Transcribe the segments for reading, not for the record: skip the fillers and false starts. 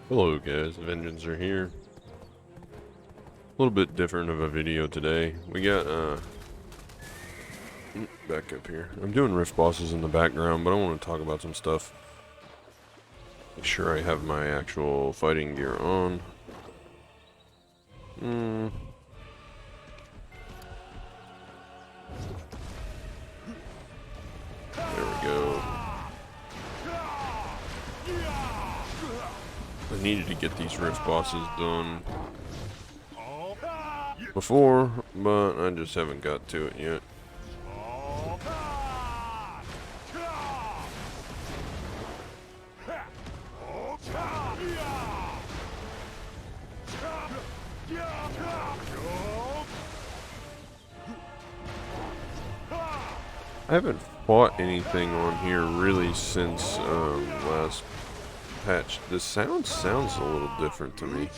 Hello guys, Vengeance are here. A little bit different of a video today. We got back up here. I'm doing rift bosses in the background, but I want to talk about some stuff. Make sure I have my actual fighting gear on. There we go. I needed to get these rift bosses done before, but I just haven't got to it yet. I haven't fought anything on here really since last patch. This sounds a little different to me.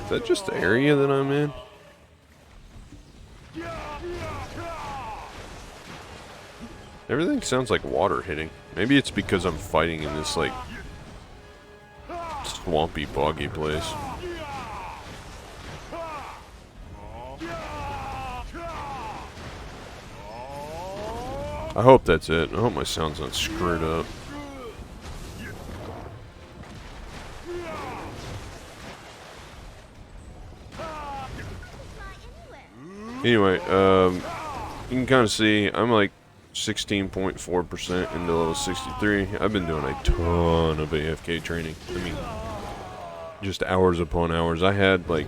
Is that just the area that I'm in? Everything sounds like water hitting. Maybe it's because I'm fighting in this like swampy, boggy place. I hope that's it. I hope my sound's not screwed up. Anyway, you can kind of see I'm like 16.4% into level 63. I've been doing a ton of AFK training. I mean, just hours upon hours. I had like,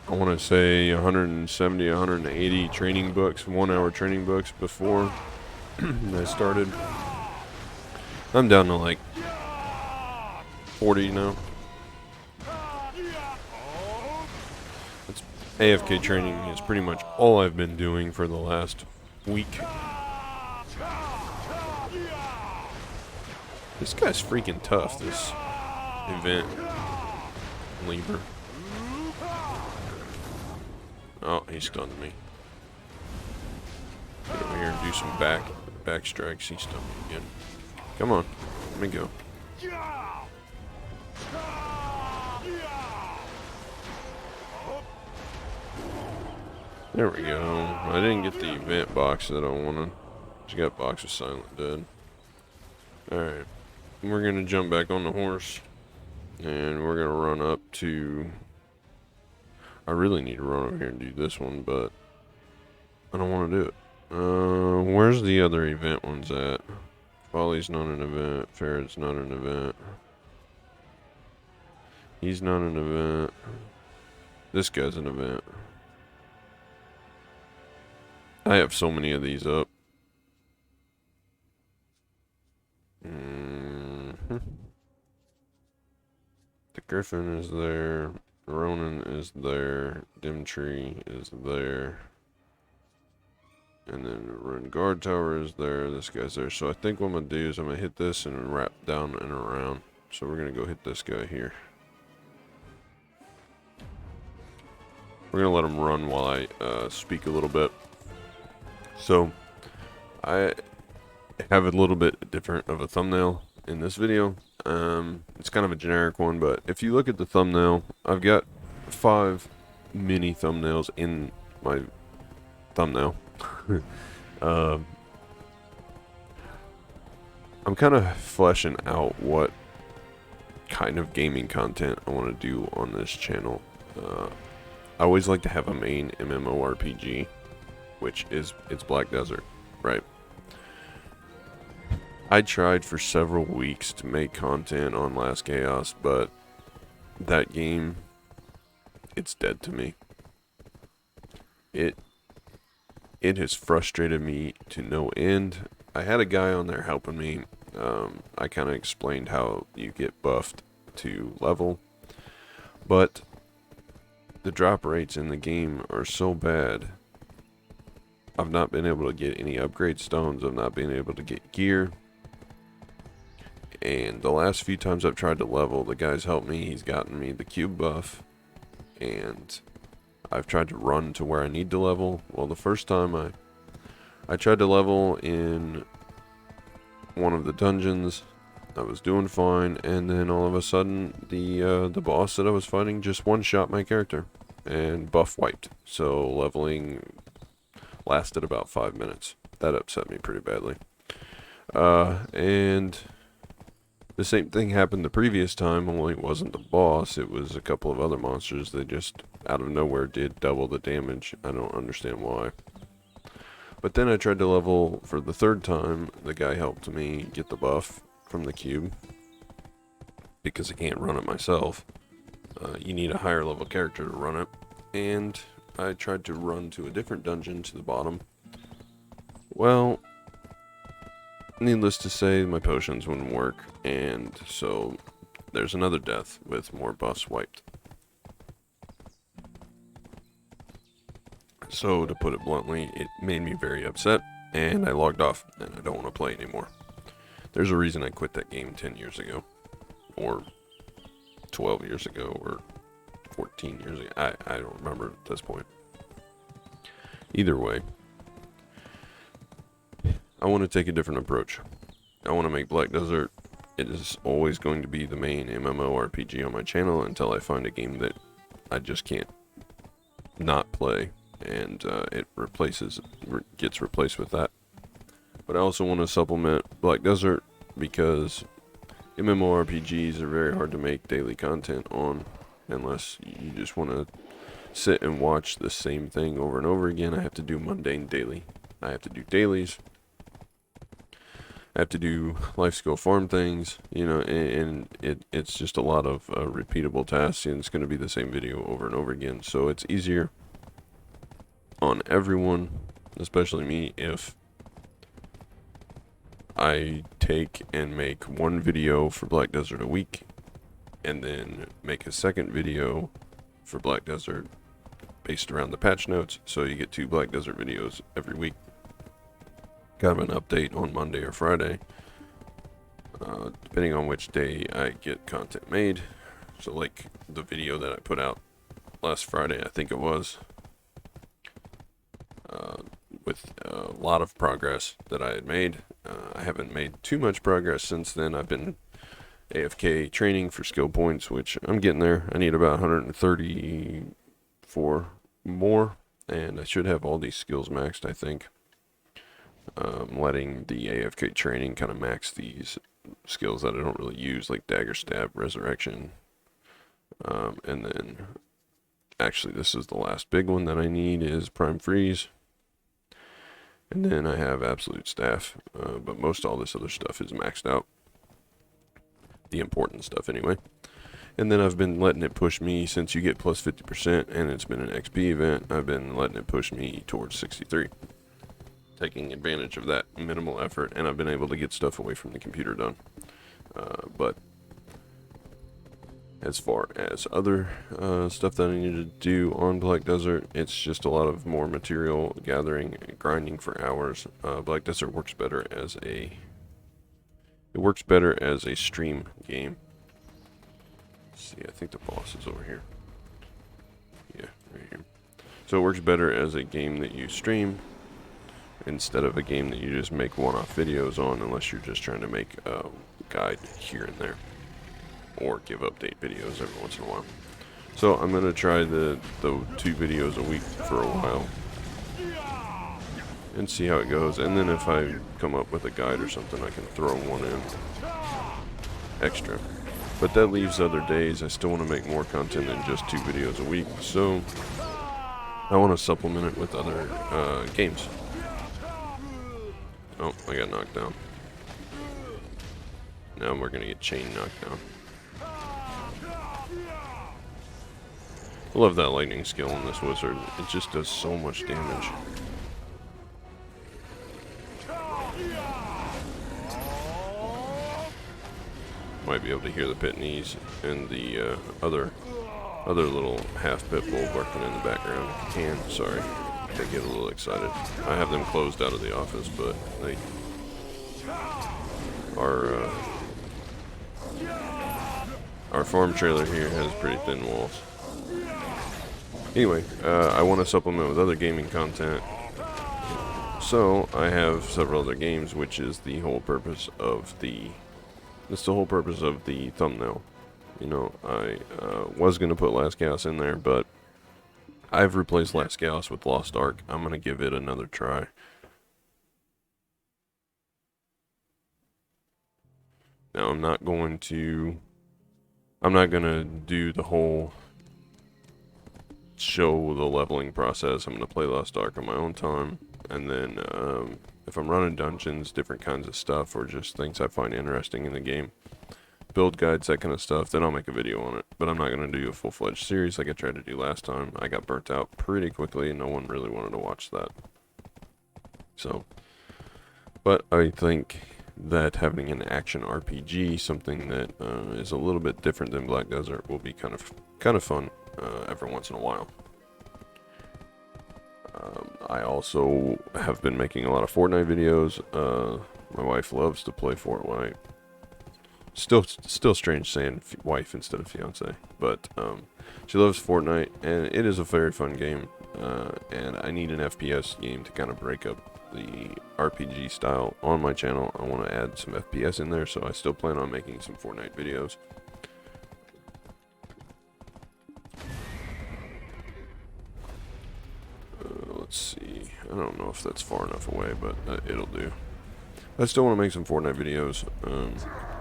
I want to say 170, 180 training books, 1 hour training books before I started. I'm down to like 40 now. AFK training is pretty much all I've been doing for the last week. This guy's freaking tough, this event. Lieber. Oh, he stunned me. Get over here and do some back strikes. He stunned me again. Come on, let me go. There we go. I didn't get the event box that I wanted. Just got box of Silent Dead. Alright. We're gonna jump back on the horse. And we're gonna run up to... I really need to run over here and do this one, but I don't want to do it. Where's the other event ones at? Folly's not an event. Ferret's not an event. He's not an event. This guy's an event. I have so many of these up. The Griffin is there. Ronan is there. Dimtree is there. And then Rune Guard Tower is there. This guy's there. So I think what I'm going to do is I'm going to hit this and wrap down and around. So we're going to go hit this guy here. We're going to let him run while I speak a little bit. So, I have a little bit different of a thumbnail in this video. It's kind of a generic one, but if you look at the thumbnail, I've got 5 mini thumbnails in my thumbnail. I'm kind of fleshing out what kind of gaming content I want to do on this channel. I always like to have a main MMORPG, which is it's Black Desert, right? I tried for several weeks to make content on Last Chaos, but that game, it's dead to me. It has frustrated me to no end. I had a guy on there helping me. I kind of explained how you get buffed to level, but the drop rates in the game are so bad. I've not been able to get any upgrade stones. I've not been able to get gear. And the last few times I've tried to level, the guy's helped me. He's gotten me the cube buff. and I've tried to run to where I need to level. Well, the first time I tried to level in one of the dungeons, I was doing fine, and then all of a sudden the boss that I was fighting just one-shot my character and buff wiped. So leveling lasted about 5 minutes. That upset me pretty badly. And the same thing happened the previous time, only it wasn't the boss, it was a couple of other monsters that just out of nowhere did double the damage. I don't understand why. But then I tried to level for the third time. The guy helped me get the buff from the cube, because I can't run it myself. You need a higher level character to run it. And I tried to run to a different dungeon to the bottom. Well, needless to say, my potions wouldn't work, and so there's another death with more buffs wiped. So, to put it bluntly, it made me very upset, and I logged off, and I don't want to play anymore. There's a reason I quit that game 10 years ago, or 12 years ago, or 14 years ago. I don't remember at this point. Either way, I want to take a different approach. I want to make Black Desert. It is always going to be the main MMORPG on my channel until I find a game that I just can't not play, and it gets replaced with that. But I also want to supplement Black Desert because MMORPGs are very hard to make daily content on unless you just want to sit and watch the same thing over and over again. I have to do mundane daily. I have to do dailies. I have to do life skill farm things, you know, and it's just a lot of repeatable tasks, and it's going to be the same video over and over again. So it's easier on everyone, especially me, if I take and make one video for Black Desert a week, and then make a second video for Black Desert based around the patch notes, so you get 2 Black Desert videos every week. Kind of an update on Monday or Friday, depending on which day I get content made. So like the video that I put out last Friday, I think it was, with a lot of progress that I had made. I haven't made too much progress since then. I've been AFK training for skill points, which I'm getting there. I need about 134 more, and I should have all these skills maxed, I think. Letting the AFK training kind of max these skills that I don't really use, like Dagger Stab, Resurrection, and then actually this is the last big one that I need is Prime Freeze, and then I have Absolute Staff, but most all this other stuff is maxed out, the important stuff anyway. And then I've been letting it push me, since you get plus 50% and it's been an XP event, I've been letting it push me towards 63. Taking advantage of that minimal effort, and I've been able to get stuff away from the computer done. But as far as other stuff that I need to do on Black Desert, it's just a lot of more material gathering and grinding for hours. Black Desert works better as a stream game. Let's see, I think the boss is over here. Yeah, right here. So it works better as a game that you stream, instead of a game that you just make one-off videos on, unless you're just trying to make a guide here and there, or give update videos every once in a while. So I'm going to try the 2 videos a week for a while, and see how it goes, and then if I come up with a guide or something, I can throw one in extra. But that leaves other days. I still want to make more content than just 2 videos a week, so I want to supplement it with other games. Oh, I got knocked down. Now we're gonna get chain knocked down. I love that lightning skill on this wizard. It just does so much damage. Might be able to hear the Pitney's and the other little half pit bull barking in the background. If you can, sorry. They get a little excited. I have them closed out of the office, but they our farm trailer here has pretty thin walls. Anyway, I want to supplement with other gaming content. So I have several other games, which is the whole purpose of the thumbnail. You know, I was gonna put Last Chaos in there, but I've replaced Last Chaos with Lost Ark. I'm gonna give it another try. Now I'm not gonna do the whole show the leveling process. I'm gonna play Lost Ark on my own time, and then if I'm running dungeons, different kinds of stuff, or just things I find interesting in the game, build guides, that kind of stuff, then I'll make a video on it. But I'm not going to do a full-fledged series like I tried to do last time. I got burnt out pretty quickly, and no one really wanted to watch that. So, but I think that having an action RPG, something that is a little bit different than Black Desert, will be kind of fun every once in a while. I also have been making a lot of Fortnite videos. My wife loves to play Fortnite. Still strange saying wife instead of fiance, but she loves Fortnite, and it is a very fun game. And I need an FPS game to kind of break up the RPG style on my channel. I want to add some FPS in there, so I still plan on making some Fortnite videos. Let's see. I don't know if that's far enough away, but it'll do. I still want to make some Fortnite videos.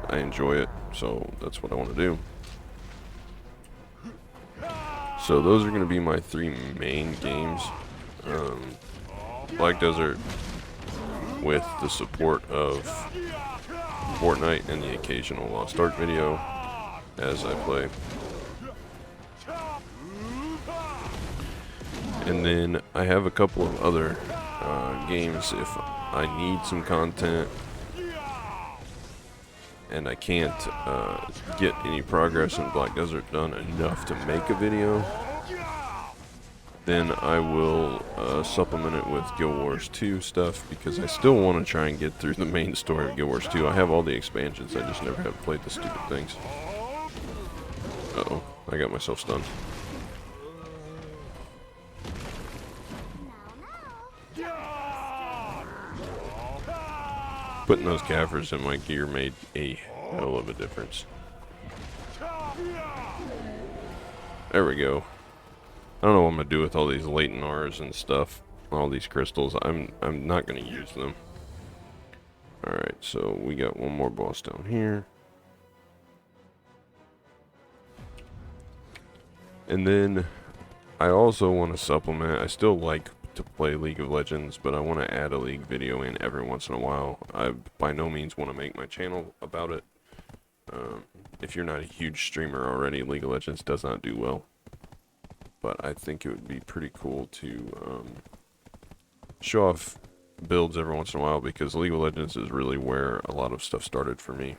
I enjoy it, so that's what I want to do. So those are going to be my three main games. Black Desert with the support of Fortnite and the occasional Lost Ark video as I play. And then I have a couple of other games if I need some content and I can't get any progress in Black Desert done enough to make a video, then I will supplement it with Guild Wars 2 stuff, because I still want to try and get through the main story of Guild Wars 2. I have all the expansions, I just never have played the stupid things. Uh-oh, I got myself stunned. Putting those Caffers in my gear made a hell of a difference. There we go. I don't know what I'm gonna do with all these latent R's and stuff, all these crystals. I'm not gonna use them. Alright, so we got one more boss down here. And then I also want to supplement. I still like to play League of Legends, but I want to add a League video in every once in a while. I by no means want to make my channel about it. If you're not a huge streamer already, League of Legends does not do well. But I think it would be pretty cool to show off builds every once in a while, because League of Legends is really where a lot of stuff started for me.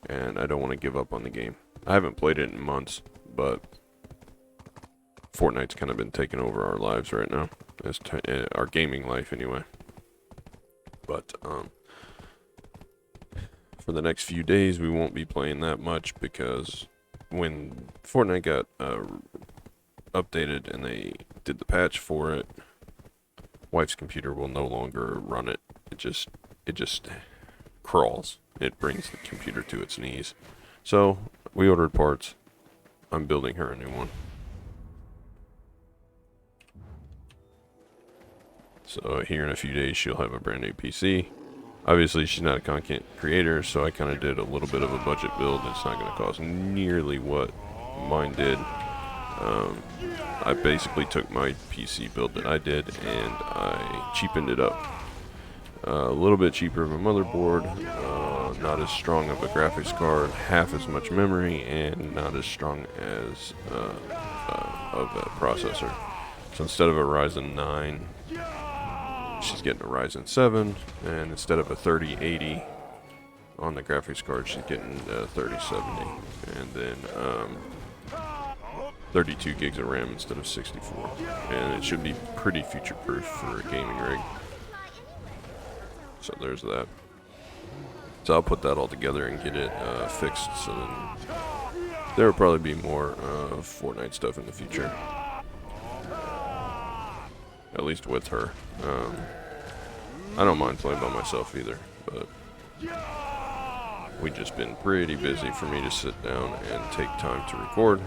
And I don't want to give up on the game. I haven't played it in months, but Fortnite's kind of been taking over our lives right now. Our gaming life, anyway. But, for the next few days, we won't be playing that much, because when Fortnite got updated and they did the patch for it, wife's computer will no longer run it. It just crawls. It brings the computer to its knees. So, we ordered parts. I'm building her a new one. So here in a few days, she'll have a brand new PC. Obviously, she's not a content creator, so I kind of did a little bit of a budget build. It's not going to cost nearly what mine did. I basically took my PC build that I did and I cheapened it up. A little bit cheaper of a motherboard, not as strong of a graphics card, half as much memory, and not as strong as of a processor. So instead of a Ryzen 9, she's getting a Ryzen 7, and instead of a 3080 on the graphics card, she's getting a 3070, and then 32 gigs of RAM instead of 64, and it should be pretty future-proof for a gaming rig. So there's that. So I'll put that all together and get it fixed, so then there will probably be more Fortnite stuff in the future. at least with her. I don't mind playing by myself either, but we've just been pretty busy for me to sit down and take time to record.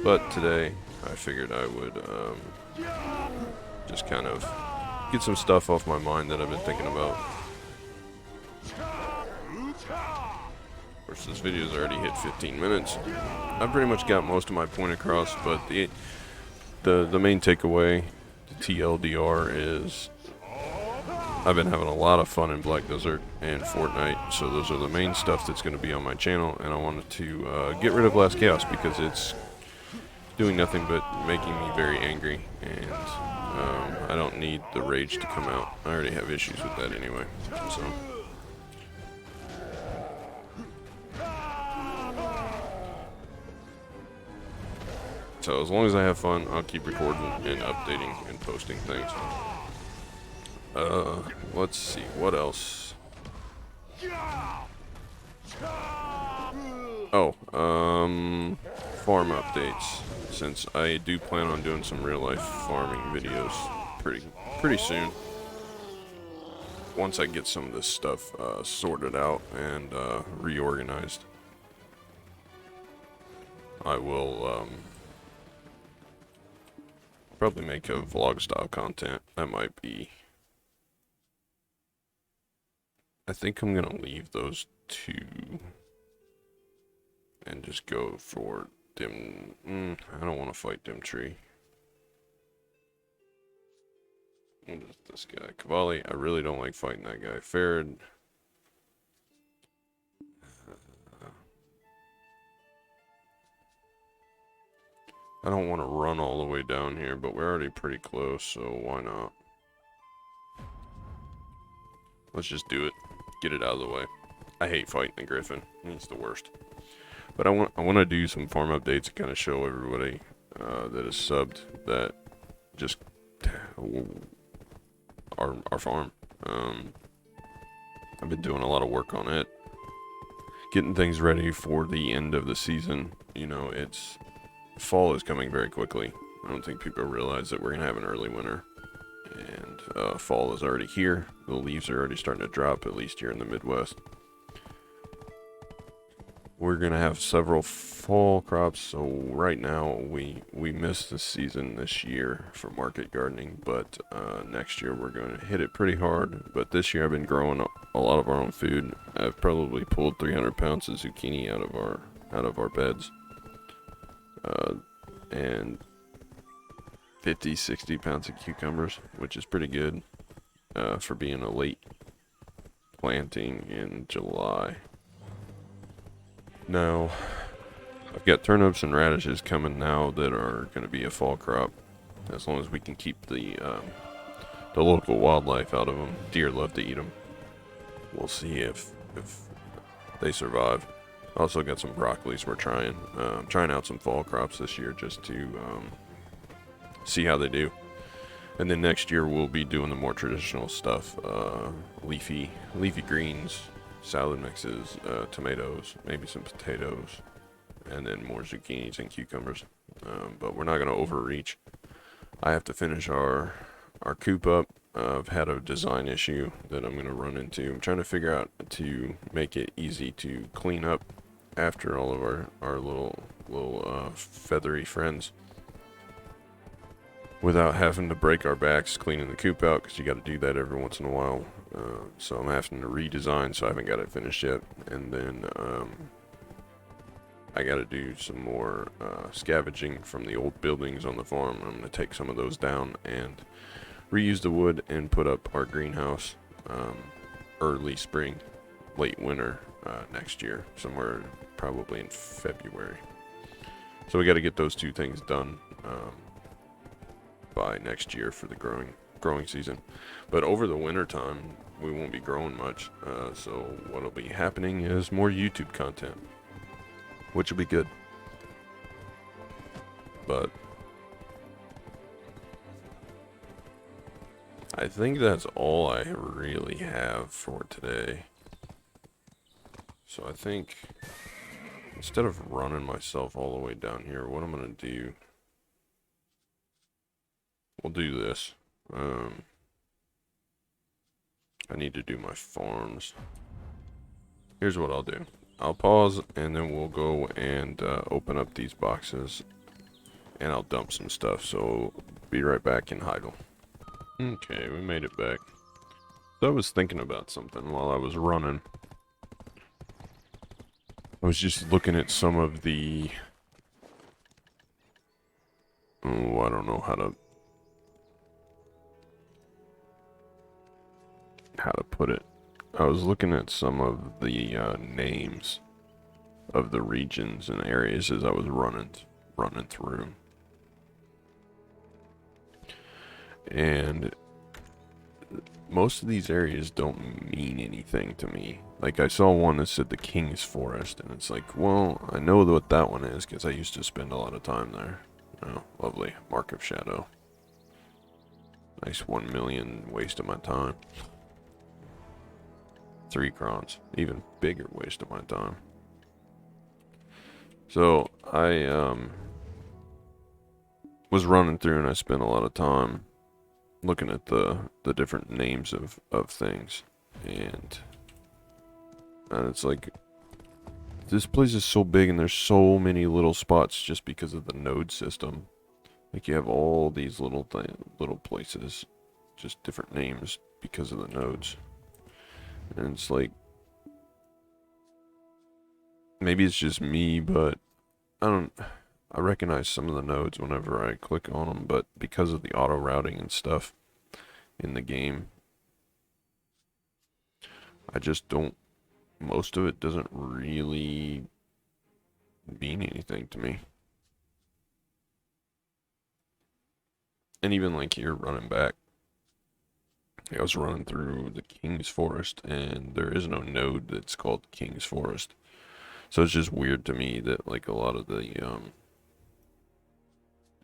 But today, I figured I would just kind of get some stuff off my mind that I've been thinking about. Of course, this video's already hit 15 minutes. I pretty much got most of my point across, but the main takeaway, the TLDR, is I've been having a lot of fun in Black Desert and Fortnite, so those are the main stuff that's going to be on my channel, and I wanted to get rid of Last Chaos because it's doing nothing but making me very angry, and I don't need the rage to come out. I already have issues with that anyway, so as long as I have fun, I'll keep recording and updating and posting things. Let's see, what else? Oh, farm updates. Since I do plan on doing some real life farming videos pretty soon. Once I get some of this stuff sorted out and reorganized, I will probably make a vlog style content. That might be. I think I'm gonna leave those two and just go for Dim. I don't want to fight Dimtree. What is this guy? Cavalli. I really don't like fighting that guy. Farad. I don't want to run all the way down here, but we're already pretty close, so why not? Let's just do it. Get it out of the way. I hate fighting the Griffin. He's the worst. But I want to do some farm updates to kind of show everybody that is subbed that just our farm. I've been doing a lot of work on it, getting things ready for the end of the season. You know, it's fall is coming very quickly. I don't think people realize that we're gonna have an early winter, and fall is already here. The leaves are already starting to drop, at least here in the Midwest. We're gonna have several fall crops, so right now we missed the season this year for market gardening, but next year we're going to hit it pretty hard. But this year I've been growing a lot of our own food. I've probably pulled 300 pounds of zucchini out of our beds, and 50-60 pounds of cucumbers, which is pretty good for being a late planting in July. Now, I've got turnips and radishes coming now that are going to be a fall crop, as long as we can keep the local wildlife out of them. Deer love to eat them. We'll see if they survive. Also got some broccolis we're trying out some fall crops this year just to see how they do. And then next year we'll be doing the more traditional stuff, leafy greens, salad mixes, tomatoes, maybe some potatoes, and then more zucchinis and cucumbers. But we're not going to overreach. I have to finish our coop up. I've had a design issue that I'm going to run into. I'm trying to figure out to make it easy to clean up after all of our little feathery friends, without having to break our backs cleaning the coop out, because you got to do that every once in a while. So I'm having to redesign, so I haven't got it finished yet. And then I got to do some more scavenging from the old buildings on the farm. I'm going to take some of those down and reuse the wood and put up our greenhouse early spring, late winter next year, somewhere probably in February. So we got to get those two things done by next year for the growing season. But over the winter time we won't be growing much, so what'll be happening is more YouTube content, which will be good. But I think that's all I really have for today. So I think instead of running myself all the way down here, what I'm gonna do we'll do this. I need to do my farms. Here's what I'll do. I'll pause, and then we'll go and open up these boxes, and I'll dump some stuff, so be right back in Heidel. Okay, we made it back. So I was thinking about something while I was running. I was just looking at some of the... Oh, I don't know how to put it. I was looking at some of the names of the regions and areas as I was running through. And most of these areas don't mean anything to me. Like, I saw one that said the King's Forest, and it's like, well, I know what that one is because I used to spend a lot of time there. Oh, lovely. Mark of Shadow. Nice 1 million waste of my time. 3 crons. Even bigger waste of my time. So, I was running through and I spent a lot of time looking at the different names of things. And it's like, this place is so big and there's so many little spots just because of the node system. Like, you have all these little places, just different names because of the nodes. And it's like, maybe it's just me, but I recognize some of the nodes whenever I click on them, but because of the auto routing and stuff in the game, I just don't, most of it doesn't really mean anything to me. And even like here running back, I was running through the King's Forest, and there is no node that's called King's Forest. So it's just weird to me that like a lot of the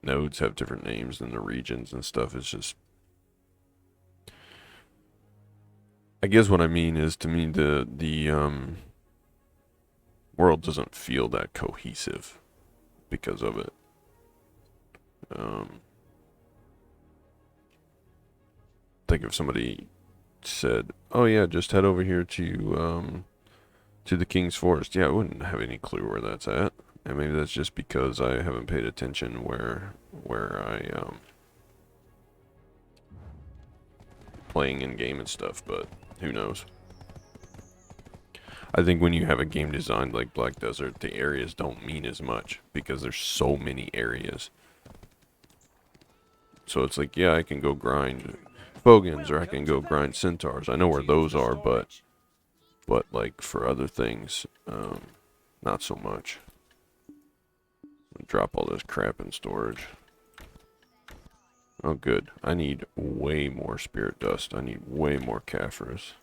nodes have different names than the regions and stuff. It's just, I guess what I mean is, to me the world doesn't feel that cohesive because of it. Think if somebody said, "Oh yeah, just head over here to the King's Forest." Yeah, I wouldn't have any clue where that's at. And maybe that's just because I haven't paid attention where I playing in game and stuff, but who knows. I think when you have a game designed like Black Desert, the areas don't mean as much because there's so many areas. So it's like, yeah, I can go grind Bogans or I can go grind Centaurs. I know where those are, but like for other things, not so much. Drop all this crap in storage. Oh, good. I need way more spirit dust. I need way more Caphras.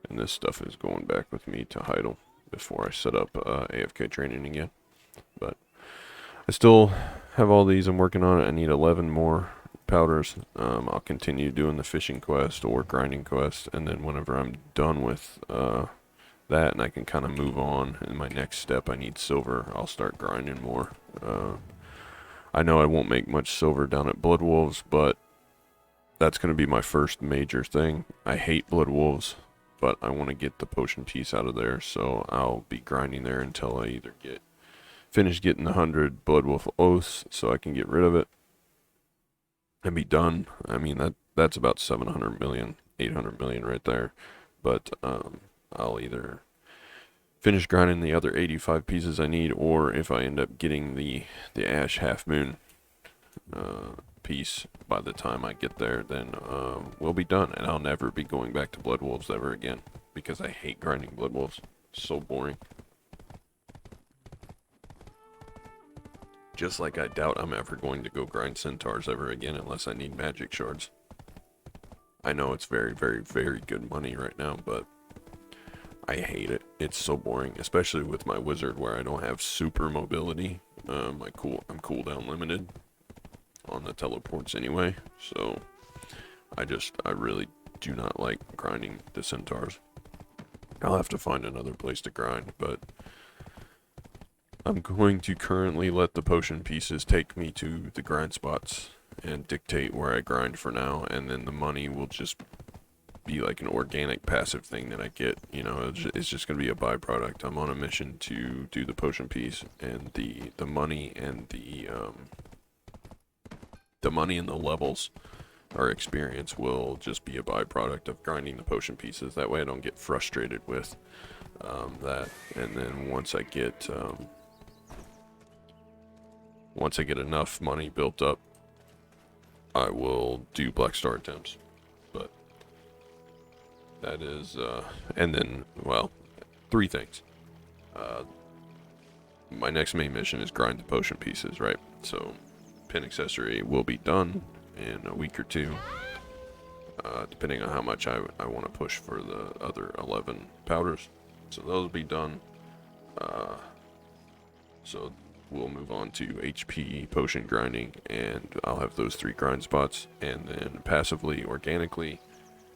And this stuff is going back with me to Heidel before I set up AFK training again. But I still have all these I'm working on it. I need 11 more powders. I'll continue doing the fishing quest or grinding quest. And then whenever I'm done with that and I can kind of move on, in my next step I need silver, I'll start grinding more. I know I won't make much silver down at Blood Wolves, but that's going to be my first major thing. I hate Blood Wolves, but I want to get the potion piece out of there, so I'll be grinding there until I either finish getting the 100 Blood Wolf Oaths so I can get rid of it and be done. I mean, that's about 700 million, 800 million right there. But I'll either finish grinding the other 85 pieces I need, or if I end up getting the Ash Half Moon piece by the time I get there, then we'll be done, and I'll never be going back to Blood Wolves ever again, because I hate grinding Blood Wolves. It's so boring. Just like I doubt I'm ever going to go grind Centaurs ever again unless I need magic shards. I know it's very, very, very good money right now, but I hate it. It's so boring, especially with my wizard where I don't have super mobility. I'm cooldown limited on the teleports anyway, so I really do not like grinding the Centaurs. I'll have to find another place to grind, but I'm going to currently let the potion pieces take me to the grind spots and dictate where I grind for now, and then the money will just be like an organic passive thing that I get. You know, it's just gonna be a byproduct. I'm on a mission to do the potion piece, and the money and the money and the levels or experience will just be a byproduct of grinding the potion pieces. That way I don't get frustrated with that. And then once I get enough money built up, I will do Black Star attempts. But that is, and then, well, 3 things. My next main mission is grind the potion pieces, right? So pin accessory will be done in a week or 2, depending on how much I want to push for the other 11 powders. So those will be done. So we'll move on to HP potion grinding, and I'll have those 3 grind spots. And then passively, organically,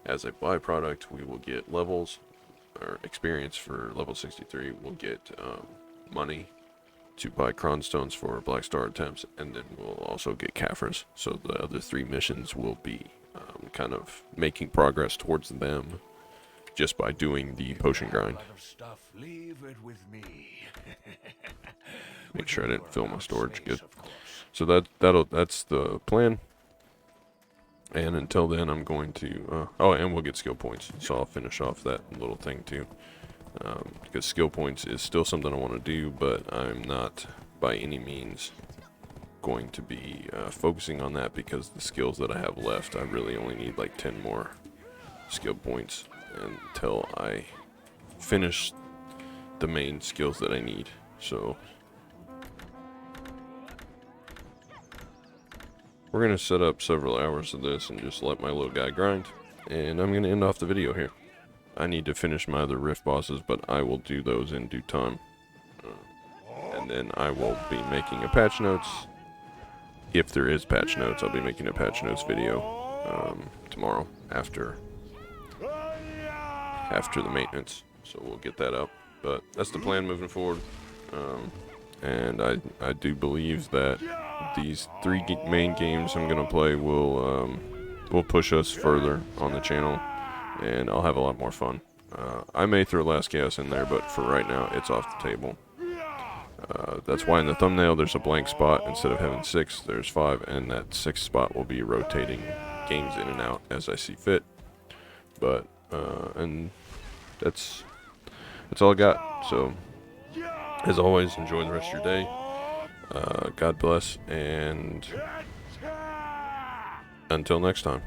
as a byproduct, we will get levels or experience for level 63. We'll get money to buy cron stones for Black Star attempts, and then we'll also get Caphras. So the other 3 missions will be kind of making progress towards them just by doing the potion grind. Make sure I didn't fill my storage. Good. So that's the plan. And until then, I'm going to and we'll get skill points. So I'll finish off that little thing too. Because skill points is still something I want to do, but I'm not by any means going to be focusing on that, because the skills that I have left, I really only need like 10 more skill points until I finish the main skills that I need. So we're going to set up several hours of this and just let my little guy grind, and I'm going to end off the video here. I need to finish my other rift bosses, but I will do those in due time. And then I will be making a patch notes. If there is patch notes, I'll be making a patch notes video tomorrow after the maintenance. So we'll get that up. But that's the plan moving forward. And I do believe that these 3 main games I'm going to play will push us further on the channel, and I'll have a lot more fun. I may throw Last Chaos in there, but for right now, it's off the table. That's why in the thumbnail there's a blank spot. Instead of having 6, there's 5, and that 6th spot will be rotating games in and out as I see fit. But and that's all I got. So as always, enjoy the rest of your day. God bless, and until next time.